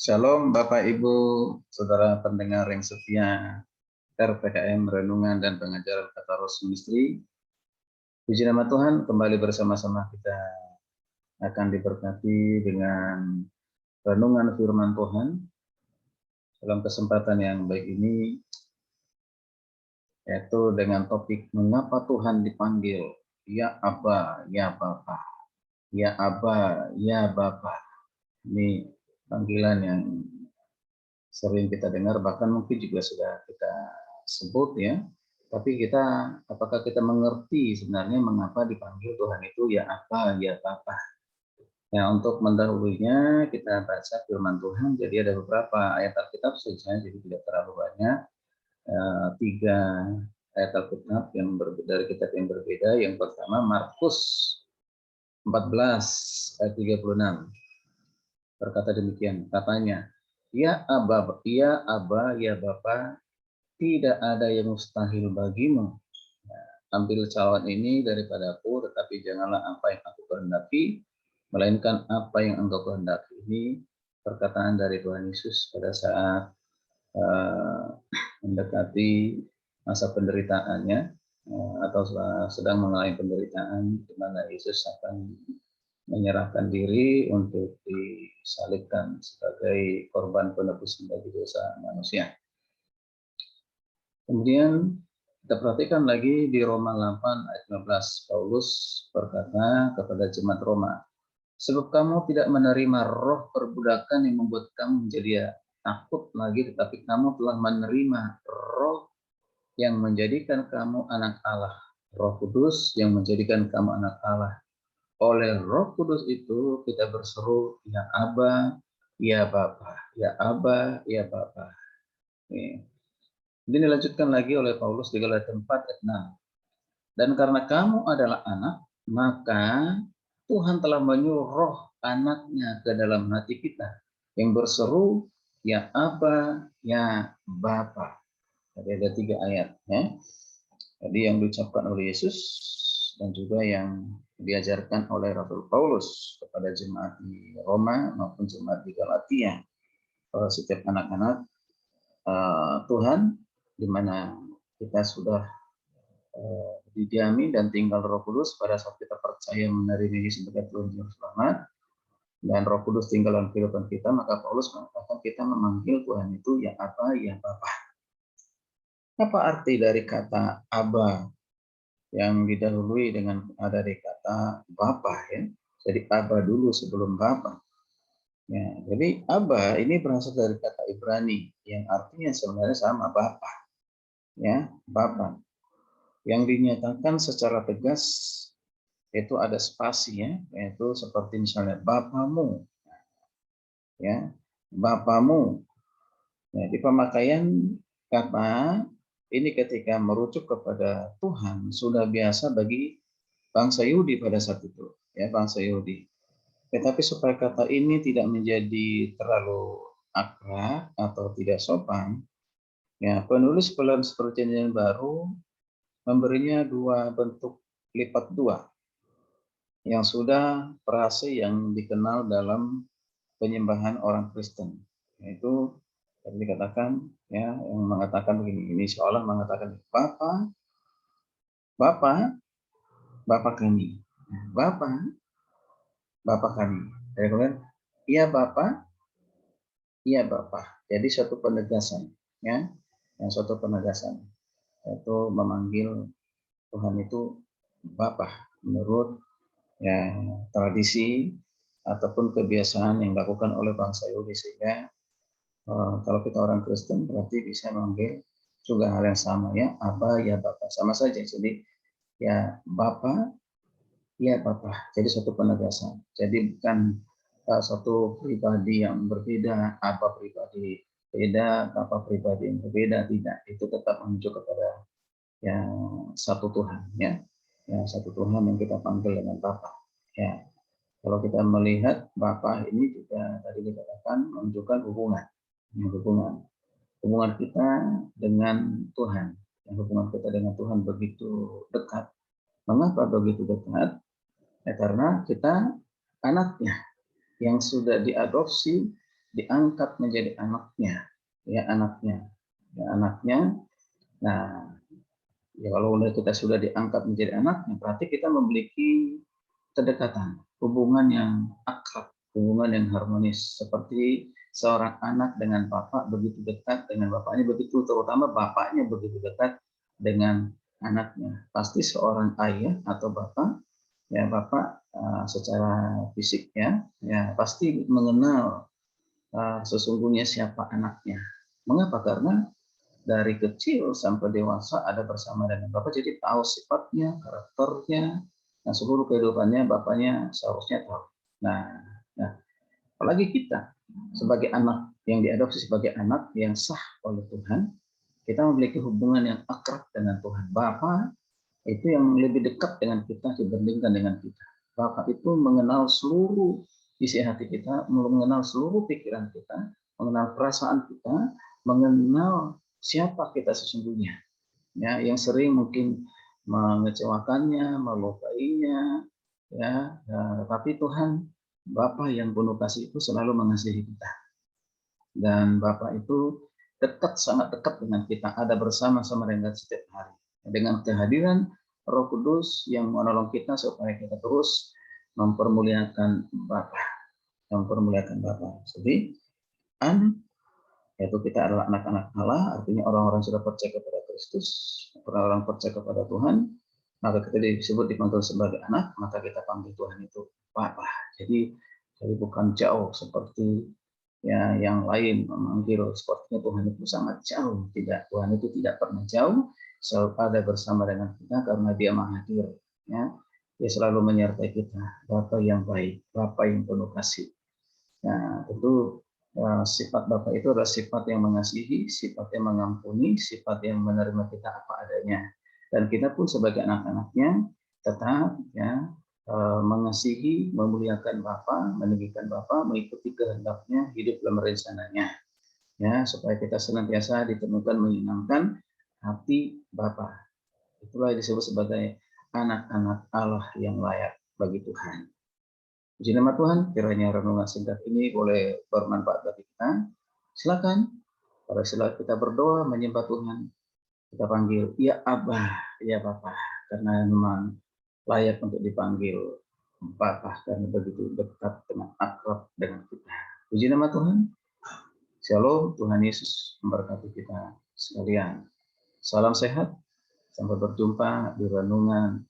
Shalom Bapak Ibu, Saudara pendengar yang setia RPKM Renungan dan Pengajaran Kata Roh Misteri. Puji nama Tuhan, kembali bersama-sama kita akan diberkati dengan renungan firman Tuhan. Dalam kesempatan yang baik ini, yaitu dengan topik mengapa Tuhan dipanggil Ya Aba, Ya Bapa, Ya Aba, Ya Bapa. Ini panggilan yang sering kita dengar, bahkan mungkin juga sudah kita sebut ya. Tapi apakah kita mengerti sebenarnya mengapa dipanggil Tuhan itu Ya Aba, Ya Bapa? Ya, untuk mendahulunya kita baca firman Tuhan. Jadi ada beberapa ayat Alkitab saja, jadi tidak terlalu banyak. 3 ayat Alkitab yang dari kitab yang berbeda. Yang pertama Markus 14 ayat 36. Berkata demikian, katanya, Ya Aba, Ya Bapa, tidak ada yang mustahil bagimu. Ambil cawan ini daripadaku, tetapi janganlah apa yang aku kehendaki, melainkan apa yang engkau kehendaki. Ini perkataan dari Tuhan Yesus pada saat mendekati masa penderitaannya, atau sedang mengalami penderitaan, di mana Yesus akan menyerahkan diri untuk disalibkan sebagai korban penebus bagi dosa manusia. Kemudian kita perhatikan lagi di Roma 8 ayat 15, Paulus berkata kepada jemaat Roma, sebab kamu tidak menerima roh perbudakan yang membuat kamu menjadi takut lagi, tetapi kamu telah menerima roh yang menjadikan kamu anak Allah, Roh Kudus yang menjadikan kamu anak Allah. Oleh Roh Kudus itu kita berseru, Ya Aba, Ya Bapa, Ya Aba, Ya Bapa. Ini dilanjutkan lagi oleh Paulus di Galatia 4 ayat 6. Dan karena kamu adalah anak, maka Tuhan telah menyuruh roh anaknya ke dalam hati kita, yang berseru, Ya Aba, Ya Bapa. Jadi ada 3 ayat. Ya. Jadi yang diucapkan oleh Yesus dan juga yang diajarkan oleh Rasul Paulus kepada jemaat di Roma maupun jemaat di Galatia. Setiap anak-anak Tuhan, di mana kita sudah didiami dan tinggal Roh Kudus pada saat kita percaya menerima Yesus sebagai Tuhan Juru Selamat, dan Roh Kudus tinggal dalam kehidupan kita, maka Paulus mengatakan kita memanggil Tuhan itu Ya Aba, Ya Bapa. Apa arti dari kata Aba yang didahului dengan dari kata Bapa ya? Jadi Aba dulu sebelum Bapa. Ya, jadi Aba ini berasal dari kata Ibrani yang artinya sebenarnya sama Bapa. Ya, Bapa. Yang dinyatakan secara tegas itu ada spasi ya, yaitu seperti misalnya Bapamu. Ya, Bapamu. Ya, di pemakaian kata ini ketika merujuk kepada Tuhan sudah biasa bagi bangsa Yahudi pada saat itu, ya bangsa Yahudi. Tetapi supaya kata ini tidak menjadi terlalu akrab atau tidak sopan, ya penulis Perjanjian Baru memberinya 2 bentuk lipat 2 yang sudah prase yang dikenal dalam penyembahan orang Kristen, yaitu tadi dikatakan ya yang mengatakan begini, ini seolah mengatakan Bapa, Bapa, Bapa kami, Bapa, Bapa kami. Dan kemudian, iya Bapa, iya Bapa. Jadi suatu penegasan, ya, yang suatu penegasan, yaitu memanggil Tuhan itu Bapa menurut ya tradisi ataupun kebiasaan yang dilakukan oleh bangsa Yahudi, sehingga kalau kita orang Kristen berarti bisa memanggil juga hal yang sama ya, Aba ya Bapa, sama saja. Jadi ya Bapa, ya Bapa. Jadi suatu penegasan. Jadi bukan satu pribadi yang berbeda, apa pribadi beda, apa pribadi yang berbeda, tidak. Itu tetap menuju kepada yang satu Tuhan, ya. Yang satu Tuhan yang kita panggil dengan Bapa. Ya. Kalau kita melihat Bapa ini juga tadi dikatakan menunjukkan hubungan, hubungan kita dengan Tuhan. Yang hubungan kita dengan Tuhan begitu dekat. Mengapa begitu dekat? Ya, karena kita anaknya yang sudah diadopsi diangkat menjadi anaknya, ya anaknya, ya anaknya. Nah, ya kalau kita sudah diangkat menjadi anaknya, berarti kita memiliki kedekatan, hubungan yang akrab, hubungan yang harmonis, seperti seorang anak dengan bapak begitu dekat dengan bapaknya, begitu terutama bapaknya begitu dekat dengan anaknya. Pasti seorang ayah atau bapak, ya bapak secara fisiknya ya pasti mengenal sesungguhnya siapa anaknya. Mengapa? Karena dari kecil sampai dewasa ada bersama dengan bapak, jadi tahu sifatnya, karakternya, dan seluruh kehidupannya bapaknya seharusnya tahu. Nah, nah, apalagi kita sebagai anak yang diadopsi sebagai anak yang sah oleh Tuhan, kita memiliki hubungan yang akrab dengan Tuhan. Bapa itu yang lebih dekat dengan kita dibandingkan dengan kita. Bapa itu mengenal seluruh isi hati kita, mengenal seluruh pikiran kita, mengenal perasaan kita, mengenal siapa kita sesungguhnya. Ya, yang sering mungkin mengecewakannya, melukainya, ya, tapi Tuhan Bapa yang penuh kasih itu selalu mengasihi kita. Dan Bapa itu dekat, sangat dekat dengan kita, ada bersama-sama dengan setiap hari. Dengan kehadiran Roh Kudus yang menolong kita supaya kita terus mempermuliakan Bapa, mempermuliakan Bapa. Jadi, yaitu kita adalah anak-anak Allah, artinya orang-orang sudah percaya kepada Kristus, orang-orang percaya kepada Tuhan, maka kita disebut dipanggil sebagai anak, maka kita panggil Tuhan itu Bapa. Jadi bukan jauh seperti ya yang lain memanggil sepertinya Tuhan itu sangat jauh. Tidak, Tuhan itu tidak pernah jauh, selalu ada bersama dengan kita karena Dia Maha Hadir. Ya, Dia selalu menyertai kita. Bapa yang baik, Bapa yang penuh kasih. Nah, tentu sifat Bapa itu adalah sifat yang mengasihi, sifat yang mengampuni, sifat yang menerima kita apa adanya. Dan kita pun sebagai anak-anaknya tetap ya mengasihi, memuliakan Bapa, meninggikan Bapa, mengikuti kehendaknya, hidup dalam rencananya. Ya, supaya kita senantiasa ditemukan menyenangkan hati Bapa. Itulah yang disebut sebagai anak-anak Allah yang layak bagi Tuhan. Puji nama Tuhan, kiranya renungan singkat ini boleh bermanfaat bagi kita. Silakan, pada saat kita berdoa menyembah Tuhan, kita panggil, ya Abah, ya Bapa, karena memang layak untuk dipanggil Bapa, karena begitu dekat dengan akrab dengan kita. Puji nama Tuhan. Shalom, Tuhan Yesus memberkati kita sekalian. Salam sehat, sampai berjumpa di renungan